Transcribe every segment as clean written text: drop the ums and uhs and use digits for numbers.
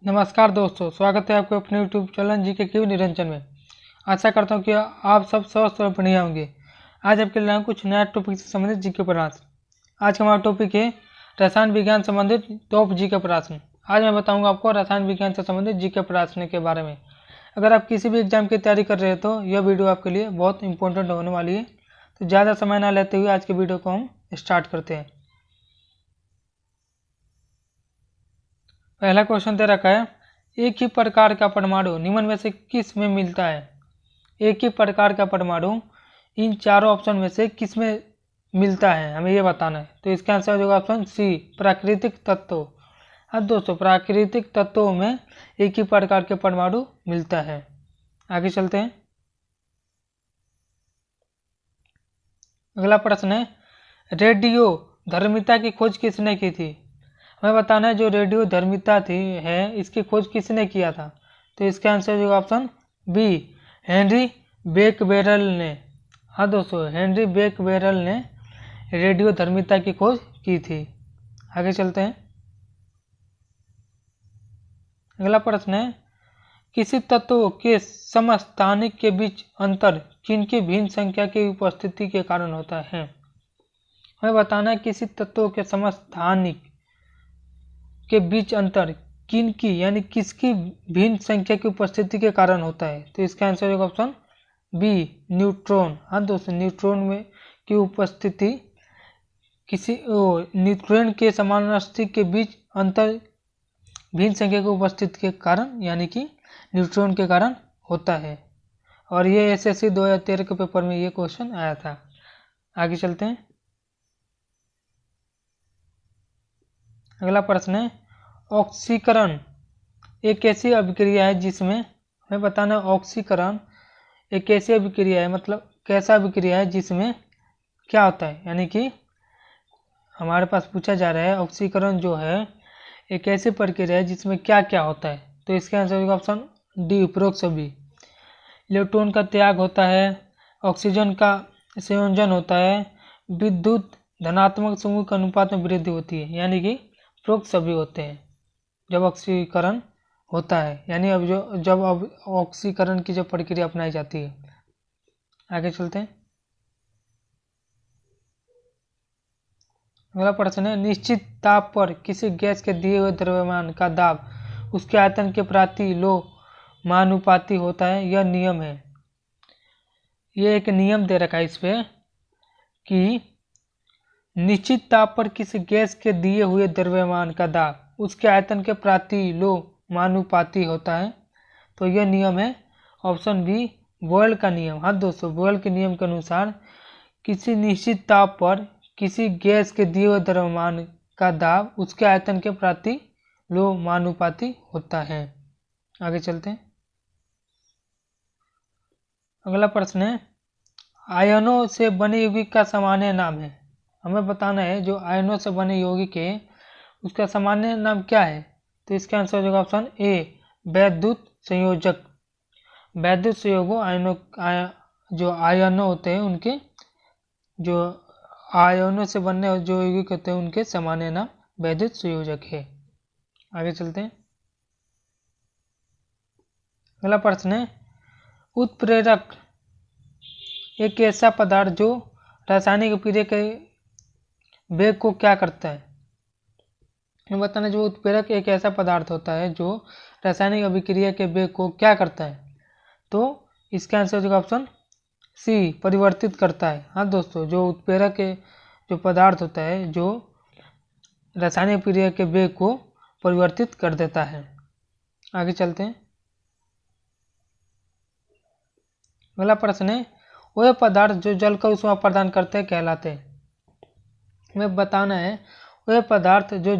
नमस्कार दोस्तों, स्वागत है आपको अपने यूट्यूब चैनल जी के क्यू निरंजन में। आशा करता हूँ कि आप सब स्वस्थ और बढ़िया होंगे। आज आपके लिए कुछ नया टॉपिक से संबंधित जी के प्रश्न। आज का हमारा टॉपिक है रसायन विज्ञान संबंधित टॉप जी के प्रश्न। आज मैं बताऊंगा आपको रसायन विज्ञान से संबंधित जी के प्रश्न के बारे में। अगर आप किसी भी एग्जाम की तैयारी कर रहे हैं तो यह वीडियो आपके लिए बहुत इंपॉर्टेंट होने वाली है। तो ज़्यादा समय ना लेते हुए आज के वीडियो को हम स्टार्ट करते हैं। पहला क्वेश्चन दे रखा है, एक ही प्रकार का परमाणु निम्न में से किस में मिलता है। एक ही प्रकार का परमाणु इन चारों ऑप्शन में से किस में मिलता है, हमें ये बताना है। तो इसका आंसर होगा ऑप्शन सी, प्राकृतिक तत्व। हाँ दोस्तों, प्राकृतिक तत्वों में एक ही प्रकार के परमाणु मिलता है। आगे चलते हैं। अगला प्रश्न है, रेडियो धर्मिता की खोज किसने की थी। हमें बताना है जो रेडियो धर्मिता थी है इसकी खोज किसने किया था। तो इसका आंसर होगा ऑप्शन बी, हेनरी बेकवेरेल ने। हाँ दोस्तों, हेनरी बेकवेरेल ने रेडियो धर्मिता की खोज की थी। आगे चलते हैं। अगला प्रश्न है, किसी तत्व के समस्थानिक के बीच अंतर किनकी भिन्न संख्या की उपस्थिति के कारण होता है। हमें बताना है किसी तत्व के समस्थानिक के बीच अंतर किनकी यानी किसकी भिन्न संख्या की उपस्थिति के कारण होता है। तो इसका आंसर होगा ऑप्शन बी, न्यूट्रॉन। हाँ दोस्तों, न्यूट्रॉन में की उपस्थिति किसी न्यूट्रॉन के समानार्थी के बीच अंतर भिन्न संख्या की उपस्थिति के कारण यानी कि न्यूट्रॉन के कारण होता है। और ये एसएससी 2013 के पेपर में ये क्वेश्चन आया था। आगे चलते हैं। अगला प्रश्न है, ऑक्सीकरण एक ऐसी अभिक्रिया है जिसमें हमें बताना है ऑक्सीकरण एक ऐसी अभिक्रिया है, मतलब कैसा अभिक्रिया है जिसमें क्या होता है, यानी कि हमारे पास पूछा जा रहा है ऑक्सीकरण जो है एक ऐसी प्रक्रिया है जिसमें क्या क्या होता है। तो इसका आंसर होगा ऑप्शन डी, उपरोक्त सभी। इलेक्ट्रॉन का त्याग होता है, ऑक्सीजन का संयोजन होता है, विद्युत धनात्मक समूह के अनुपात में वृद्धि होती है, यानी कि उपरोक्त सभी होते हैं जब ऑक्सीकरण होता है, यानी अब जब ऑक्सीकरण की जब प्रक्रिया अपनाई जाती है। आगे चलते हैं। अगला प्रश्न है, निश्चित ताप पर किसी गैस के दिए हुए द्रव्यमान का दाब उसके आयतन के प्रति लोमानुपाती होता है। यह नियम है, ये एक नियम दे रखा है इस पे कि निश्चित ताप पर किसी गैस के दिए हुए द्रव्यमान का दाब उसके आयतन के प्रति लोमानुपाती होता है। तो यह नियम है ऑप्शन बी, बोयल का नियम। हाँ दोस्तों, बोयल के नियम के अनुसार किसी निश्चित ताप पर किसी गैस के दिए हुए द्रव्यमान का दाब उसके आयतन के प्रति लोमानुपाती होता है। आगे चलते हैं। अगला प्रश्न है, आयनों से बने यौगिक का सामान्य नाम है। हमें बताना है जो आयनों से बने यौगिक है उसका सामान्य नाम क्या है। तो इसका आंसर होगा ऑप्शन ए, वैद्युत संयोजक। वैद्युत संयोगों जो आयनों होते हैं उनके जो आयनों से बनने जो यौगिक होते हैं उनके सामान्य नाम वैद्युत संयोजक है। आगे चलते हैं। अगला प्रश्न है, उत्प्रेरक एक ऐसा पदार्थ जो रासायनिक अभिक्रिया के वेग को क्या करता है। ये बताना, जो उत्प्रेरक एक ऐसा पदार्थ होता है जो रासायनिक अभिक्रिया के वेग को क्या करता है। तो इसका आंसर होगा ऑप्शन सी, परिवर्तित करता है। हाँ दोस्तों, जो उत्प्रेरक के जो पदार्थ होता है जो रासायनिक अभिक्रिया के वेग को परिवर्तित कर देता है। आगे चलते हैं। अगला प्रश्न है, वह पदार्थ जो जलकर ऊष्मा प्रदान करते हैं कहलाते हैं। हमें बताना है वह पदार्थ जो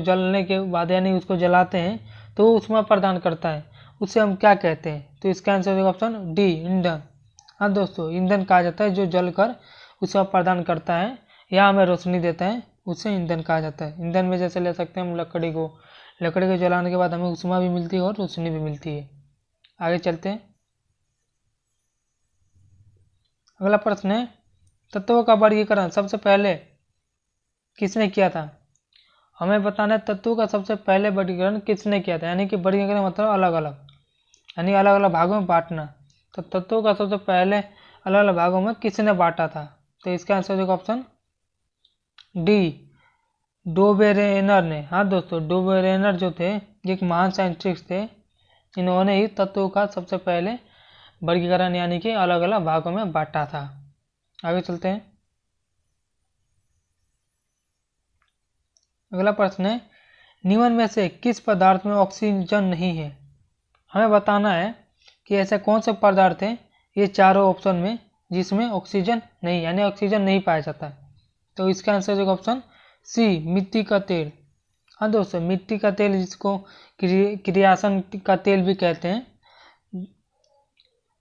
जलने के बाद यानी उसको जलाते हैं तो ऊष्मा प्रदान करता है, उसे हम क्या कहते हैं। तो इसका आंसर होगा ऑप्शन डी, ईंधन। हाँ दोस्तों, ईंधन कहा जाता है जो जलकर ऊष्मा प्रदान करता है या हमें रोशनी देता है, उसे ईंधन कहा जाता है। ईंधन में जैसे ले सकते हैं हम लकड़ी को जलाने के बाद हमें ऊष्मा भी मिलती है और रोशनी भी मिलती है। आगे चलते हैं। अगला प्रश्न है, तत्वों का वर्गीकरण सबसे पहले किसने किया था। हमें बताना है तत्वों का सबसे पहले वर्गीकरण किसने किया था, यानी कि वर्गीकरण मतलब अलग अलग, यानी अलग अलग भागों में बांटना। तो तत्वों का सबसे पहले अलग अलग भागों में किसने बांटा था, तो इसका आंसर हो जाएगा ऑप्शन डी, डोबेरेनर ने। हाँ दोस्तों, डोबेरेनर जो थे एक महान साइंटिस्ट थे, इन्होंने ही तत्वों का सबसे पहले वर्गीकरण यानी कि अलग अलग भागों में बांटा था। आगे चलते हैं। अगला प्रश्न है, निम्न में से किस पदार्थ में ऑक्सीजन नहीं है। हमें बताना है कि ऐसे कौन से पदार्थ हैं ये चारों ऑप्शन में जिसमें ऑक्सीजन नहीं, यानी ऑक्सीजन नहीं पाया जाता है। तो इसका आंसर है ऑप्शन सी, मिट्टी का तेल। हाँ दोस्तों, मिट्टी का तेल जिसको क्रियासन का तेल भी कहते हैं,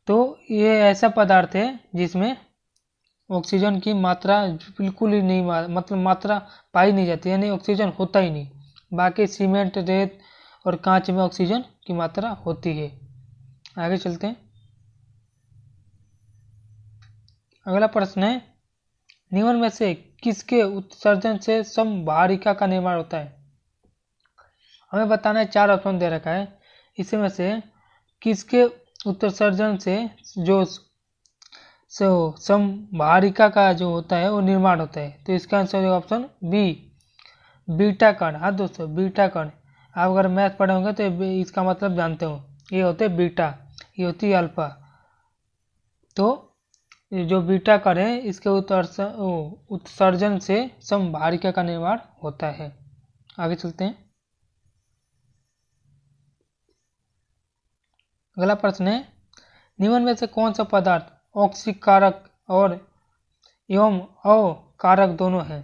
तो ये ऐसा पदार्थ है जिसमें ऑक्सीजन की मात्रा बिल्कुल ही नहीं, मतलब मात्रा पाई नहीं जाती, यानी ऑक्सीजन होता ही नहीं। बाकी सीमेंट, रेत और कांच में ऑक्सीजन की मात्रा होती है। आगे चलते हैं। अगला प्रश्न है, निम्न में से किसके उत्सर्जन से समभारिका का निर्माण होता है। हमें बताना है, चार ऑप्शन दे रखा है, इसमें से किसके उत्सर्जन से जो समभारिका का जो होता है वो निर्माण होता है। तो इसका आंसर है ऑप्शन बी, बीटा कण। हाँ दोस्तों, बीटा कण। आप अगर मैथ पढ़े होंगे तो इसका मतलब जानते हो, ये होते हैं बीटा, ये होती है अल्फा। तो जो बीटा कण है इसके उत्सर्जन से समभारिका का निर्माण होता है। आगे चलते हैं। अगला प्रश्न है, निम्न में से कौन सा पदार्थ ऑक्सीकारक और एवं अकारक दोनों है।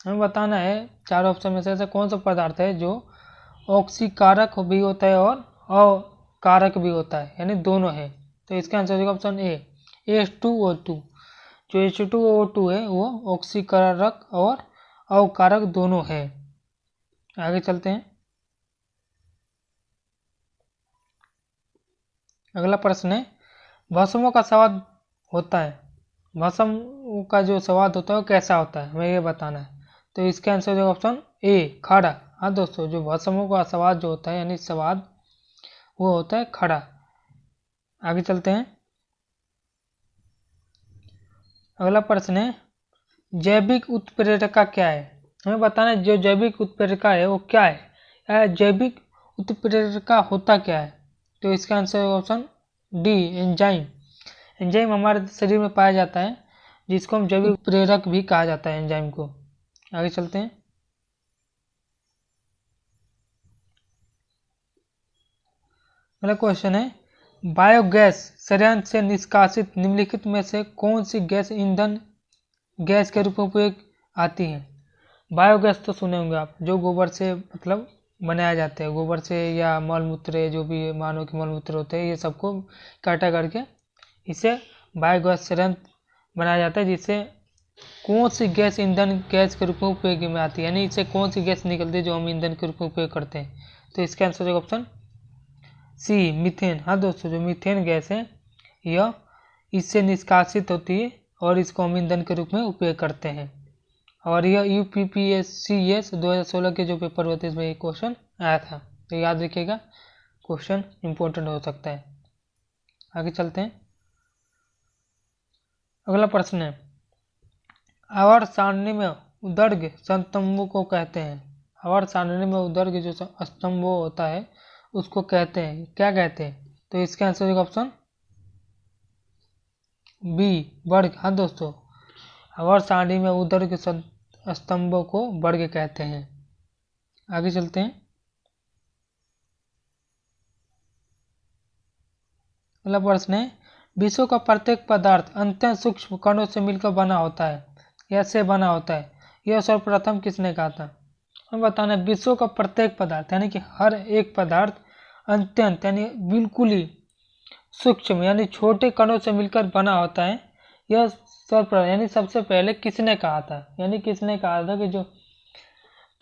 हमें बताना है चार ऑप्शन में से ऐसा कौन सा पदार्थ है जो ऑक्सीकारक भी होता है और अकारक भी होता है, यानी दोनों है। तो इसका आंसर है ऑप्शन ए, H2O2। जो H2O2 है वो ऑक्सीकारक और अकारक दोनों है। आगे चलते हैं। अगला प्रश्न है, भस्मों का स्वाद होता है, भस्म का जो स्वाद होता है वो कैसा होता है, हमें ये बताना है। तो इसका आंसर है ऑप्शन ए, खड़ा। हाँ दोस्तों, जो भस्मों का स्वाद जो होता है यानी स्वाद वो होता है खड़ा। आगे चलते हैं। अगला प्रश्न है, जैविक उत्प्रेरका क्या है। हमें बताना है जो जैविक उत्प्रेरका है वो क्या है, जैविक उत्प्रेरका होता क्या है। तो इसका आंसर है ऑप्शन डी, एंजाइम। एंजाइम हमारे शरीर में पाया जाता है जिसको हम जैविक प्रेरक भी कहा जाता है एंजाइम को। आगे चलते हैं। अगला क्वेश्चन है, बायोगैस संयंत्र से निष्कासित निम्नलिखित में से कौन सी गैस ईंधन गैस के रूप में उपयोग आती है। बायोगैस तो सुने होंगे आप, जो गोबर से मतलब बनाया जाता है, गोबर से या मलमूत्र, जो भी मानव के मलमूत्र होते हैं ये सबको इकट्ठा करके इसे बायोगैस संयंत्र बनाया जाता है, जिससे कौन सी गैस ईंधन गैस के रूप में उपयोग में आती है, यानी इससे कौन सी गैस निकलती है जो हम ईंधन के रूप में उपयोग करते हैं। तो इसका आंसर है ऑप्शन सी, मीथेन। हाँ दोस्तों, जो मीथेन गैस है यह इससे निष्कासित होती है और इसको हम ईंधन के रूप में उपयोग करते हैं। और यह UPPSC 2016 के जो पेपर हुए थे इसमें एक क्वेश्चन आया था, तो याद रखिएगा, क्वेश्चन इंपॉर्टेंट हो सकता है। आगे चलते हैं। अगला प्रश्न है, आवर्त सारणी में उदर्ग स्तंभों को कहते हैं। आवर्त सारणी में उदर्ग जो स्तंभ होता है उसको कहते हैं, क्या कहते हैं। तो इसका आंसर है ऑप्शन बी, वर्ग। हाँ दोस्तों, आवर्त सारणी में उदर्ग स्तंभों को वर्ग कहते हैं। आगे चलते हैं। अगला प्रश्न है, विश्व का प्रत्येक पदार्थ अत्यंत सूक्ष्म कणों से मिलकर बना होता है, ऐसे बना होता है, यह सर्वप्रथम किसने कहा था। हम बताना, विश्व का प्रत्येक पदार्थ यानी कि हर एक पदार्थ अत्यंत यानी बिल्कुल ही सूक्ष्म यानी छोटे कणों से मिलकर बना होता है, यह सर्वप्रथम यानी सबसे पहले किसने कहा था, यानी किसने कहा था कि जो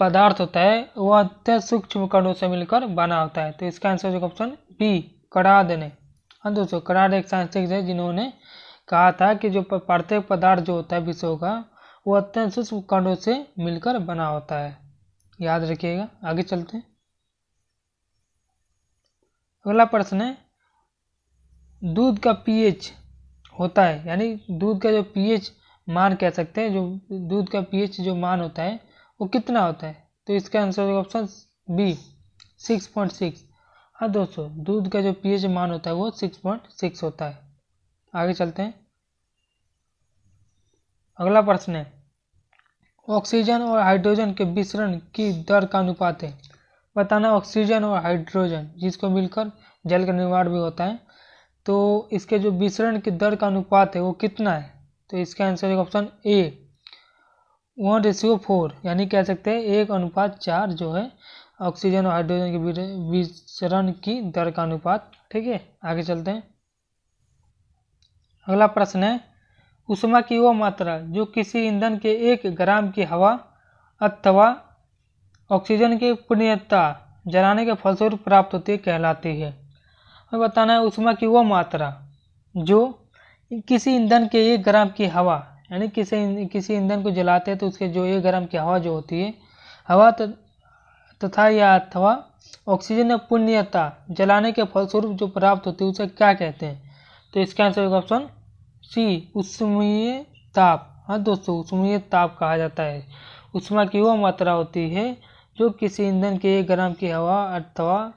पदार्थ होता है वह अत्यंत सूक्ष्म कणों से मिलकर बना होता है। तो इसका आंसर है ऑप्शन बी, कराद ने। हाँ दोस्तों, कराड एक साइंटिस्ट है जिन्होंने कहा था कि जो प्रत्येक पदार्थ जो होता है विश्व का वो अत्यंत सूक्ष्म कणों से मिलकर बना होता है। याद रखिएगा। आगे चलते हैं। अगला प्रश्न है, दूध का पीएच होता है, यानी दूध का जो पीएच मान कह सकते हैं, जो दूध का पीएच जो मान होता है वो कितना होता है? तो इसका आंसर होगा ऑप्शन बी 6.6। हाँ दोस्तों, दूध का जो पीएच मान होता है वो 6.6 होता है। आगे चलते हैं। अगला प्रश्न है, ऑक्सीजन और हाइड्रोजन के विसरण की दर का अनुपात है। बताना ऑक्सीजन और हाइड्रोजन जिसको मिलकर जल का निर्माण भी होता है, तो इसके जो विसरण की दर का अनुपात है वो कितना है? तो इसका आंसर है ऑप्शन ए 1:4, यानी कह सकते हैं 1:4 जो है ऑक्सीजन और हाइड्रोजन के विसरण की दर का अनुपात। ठीक है, आगे चलते हैं। अगला प्रश्न है, ऊष्मा की वो मात्रा जो किसी ईंधन के 1 ग्राम की हवा अथवा ऑक्सीजन की पूर्णतः जलाने के फलस्वरूप प्राप्त होती है कहलाती है। हमें बताना है ऊष्मा की वो मात्रा जो किसी ईंधन के 1 ग्राम की हवा, यानी किसी ईंधन को जलाते हैं तो उसके जो 1 ग्राम की हवा जो होती है, हवा तथा या अथवा ऑक्सीजन पूर्णतः जलाने के फलस्वरूप जो प्राप्त होती है उसे क्या कहते हैं? तो इसका आंसर होगा ऑप्शन सी ऊष्मीय ताप। हाँ दोस्तों, ऊष्मीय ताप कहा जाता है। ऊष्मा की वो मात्रा होती है जो किसी ईंधन के 1 ग्राम की हवा अथवा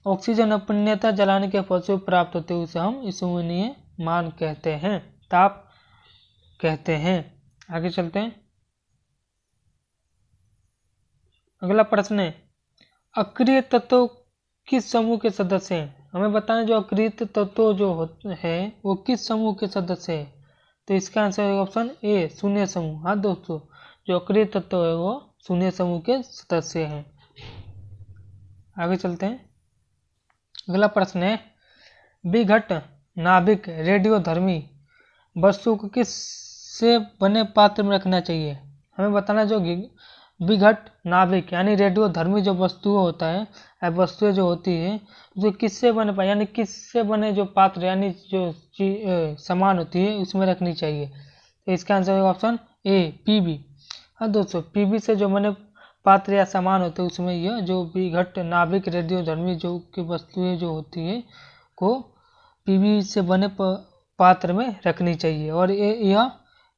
ऑक्सीजन पूर्णतः जलाने के फलस्वरूप प्राप्त होते हैं उसे हम ऊष्मीय मान कहते हैं, ताप कहते हैं। आगे चलते हैं। अगला प्रश्न है, अक्रिय तत्व किस समूह के सदस्य हैं? हमें बताना जो अक्रिय तत्व जो है वो किस समूह के सदस्य है? तो इसका आंसर है ऑप्शन ए शून्य समूह। हाँ दोस्तों, जो अक्रिय तत्व है वो शून्य समूह के सदस्य हैं। आगे चलते हैं। अगला प्रश्न है, विघट नाभिक रेडियोधर्मी वस्तु को किस से बने पात्र में रखना चाहिए? हमें बताना जो विघट नाभिक यानी रेडियोधर्मी जो वस्तु होता है, वस्तुएं जो होती है जो किससे बने पाए, यानी किससे बने जो पात्र यानी जो सामान होती है उसमें रखनी चाहिए। तो इसका आंसर है ऑप्शन ए पीबी। हाँ दोस्तों, पीबी से जो बने पात्र या सामान होते हैं उसमें यह जो विघट नाभिक रेडियोधर्मी जो की वस्तुएं जो होती है को पीबी से बने पात्र में रखनी चाहिए। और यह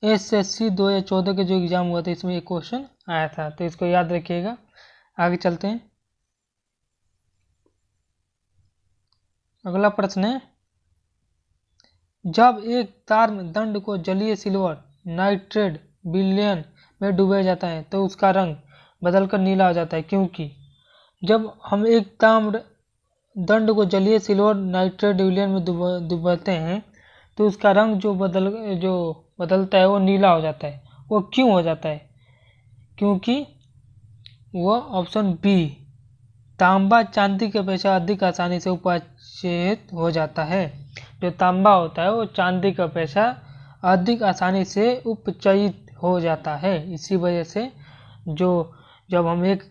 SSC 2014 के जो एग्जाम हुआ था इसमें एक क्वेश्चन आया था, तो इसको याद रखिएगा। आगे चलते हैं। अगला प्रश्न है, जब एक तार में दंड को जलीय सिल्वर नाइट्रेट विलयन में डुबाया जाता है तो उसका रंग बदलकर नीला हो जाता है, क्योंकि जब हम एक ताम्र दंड को जलीय सिल्वर नाइट्रेट विलयन में डुबाते हैं तो उसका रंग जो बदलता है वो नीला हो जाता है। वो क्यों हो जाता है? क्योंकि वह ऑप्शन बी तांबा चांदी की अपेक्षा अधिक आसानी से उपाचयित हो जाता है। जो तांबा होता है वो चांदी की अपेक्षा अधिक आसानी से उपचयित हो जाता है। इसी वजह से जो जब हम एक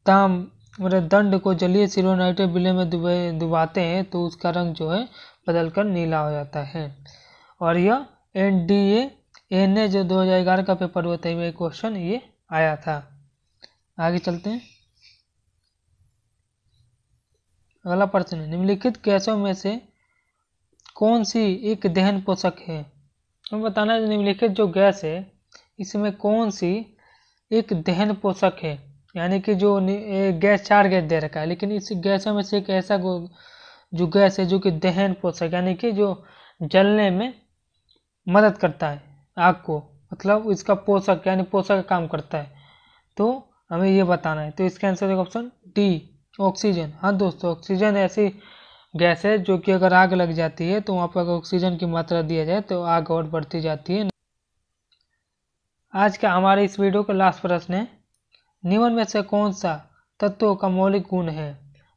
दंड को जलीय सिल्वर नाइट्रेट विलयन में डुबाते हैं तो उसका रंग जो है बदलकर नीला हो जाता है। और यह NDA जो 2011 का पेपर हुआ था में क्वेश्चन ये आया था। आगे चलते हैं। अगला प्रश्न है, निम्नलिखित गैसों में से कौन सी एक दहन पोषक है? हमें बताना है निम्नलिखित जो गैस है इसमें कौन सी एक दहन पोषक है, यानी कि जो गैस 4 गैस दे रखा है लेकिन इस गैसों में से एक ऐसा जो गैस है जो कि दहन पोषक यानी कि जो जलने में मदद करता है आग को, मतलब इसका पोषक यानी पोषक का काम करता है, तो हमें ये बताना है। तो इसका आंसर है ऑप्शन डी ऑक्सीजन। हाँ दोस्तों, ऑक्सीजन ऐसी गैस है जो कि अगर आग लग जाती है तो वहाँ पर अगर ऑक्सीजन की मात्रा दिया जाए तो आग और बढ़ती जाती है। आज का हमारे इस वीडियो का लास्ट प्रश्न है, निम्न में से कौन सा तत्व का मौलिक गुण है?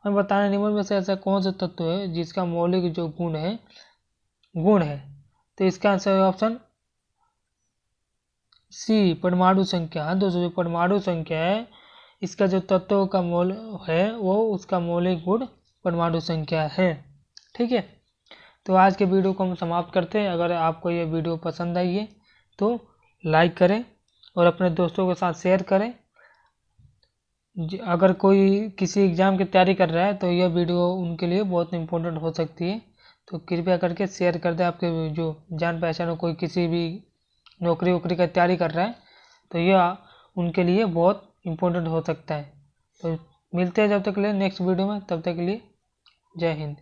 हमें बताना निम्न में से ऐसा कौन सा तत्व है जिसका मौलिक जो गुण है। तो इसका आंसर है ऑप्शन सी परमाणु संख्या। हाँ दोस्तों, जो परमाणु संख्या है इसका जो तत्व का मोल है वो उसका मौलिक गुण परमाणु संख्या है। ठीक है, तो आज के वीडियो को हम समाप्त करते हैं। अगर आपको ये वीडियो पसंद आई है तो लाइक करें और अपने दोस्तों के साथ शेयर करें। अगर कोई किसी एग्ज़ाम की तैयारी कर रहा है तो यह वीडियो उनके लिए बहुत इम्पोर्टेंट हो सकती है। तो कृपया करके शेयर कर दें। आपके जो जान पहचान हो कोई किसी भी नौकरी वोकरी का तैयारी कर रहा है तो यह उनके लिए बहुत इम्पोर्टेंट हो सकता है। तो मिलते हैं जब तक के लिए नेक्स्ट वीडियो में, तब तक के लिए जय हिंद।